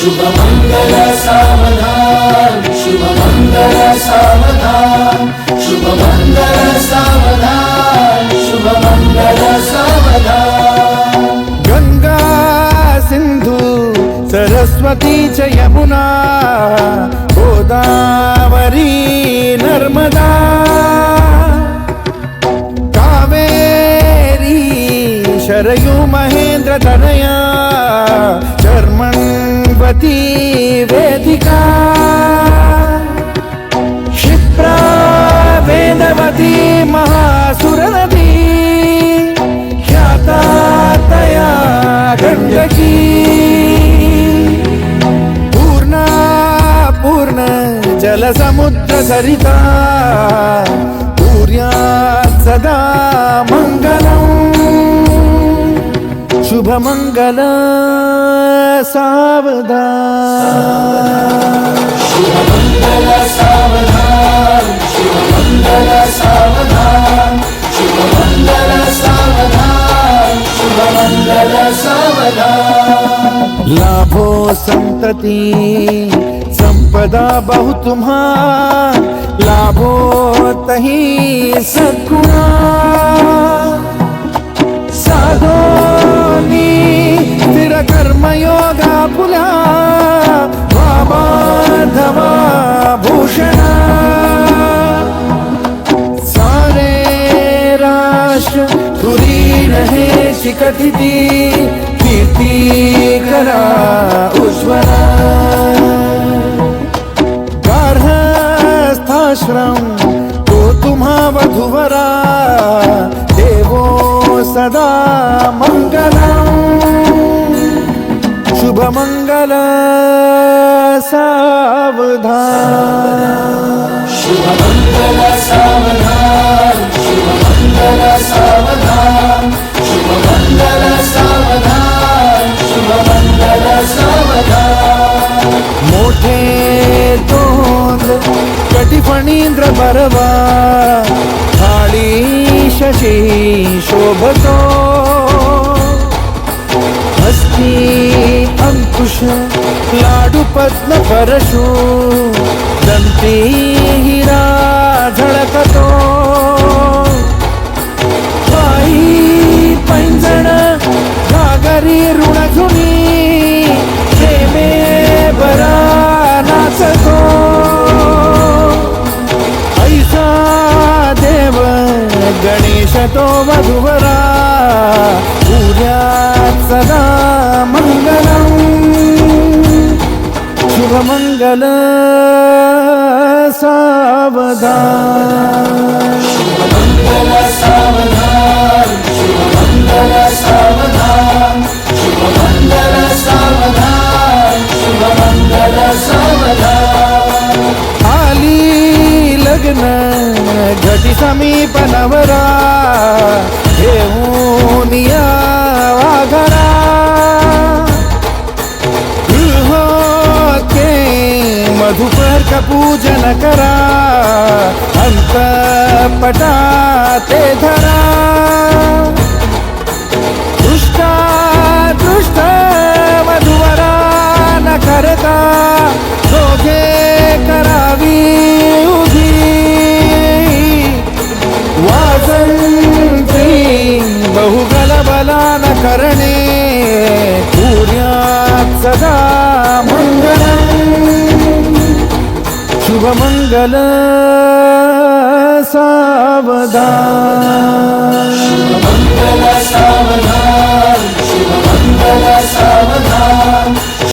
शुभमंगल सावधान, शुभमंगल सावधान, शुभमंगल सावधान, शुभमंगल सावधान। गंगा सिंधु सरस्वती च यमुना गोदावरी नर्मदा कावेरी शरयू महेंद्र तनया चर्मण्वती वेदिका क्षिप्रा वेदवती महासुरनदी ख्याता तया गण्डकी पूर्णा पूर्ण जलसमुद्र सरिता पूर्यात् सदा मङ्गलम् शुभमंगल सावधान, शुभमंगल सावधान, शुभमंगल सावधान, शुभमंगल सावधान, शुभमंगल सावधान। लाभो संतति संपदा बहु तुम्हार लाभो तही सद्गुणा साधोनी स्थिर कर्मयोगा पुला वामाधवा भूषणा सारे राष्ट्र तुरी रहे शिकटिती कीर्ती करा उज्ज्वला गार्हस्थाश्रम तो तुम्हा वधुवरा देवो सदा मंगलम् शुभमंगल सावधान, शुभमंगल सावधान, शुभमंगल सावधान, शुभमंगल सावधान, शुभमंगल सावधान। मोठे तोंड कटिफणींद्र बरवा थाळी शशी शोभतो हस्ती अंकुश लाडू पद्म परशु दंती हिरा झळकतो पायी पैंजण घागरी ऋणधुनी प्रेमे बरा नाचतो ऐसा देव गणेश तो वधुवरा पूज्यात् सदा मंगलम् शुभमंगल सावधान, शुभमंगल सावधान, शुभमंगल सावधान, शुभमंगल सावधान, शुभमंगल सावधान। आली लग्न घटी समीप नवरा घेऊन या वाघरा गृहोके मधुपर्क पूजन करा अंतपटा ते धरा दृष्टा दृष्ट वधुवरा न करता दोघे करावी उभी वाजंत्री बहुगलबला न करणे पूर्यात् सदा मंगलम् शुभमंगल सावधान।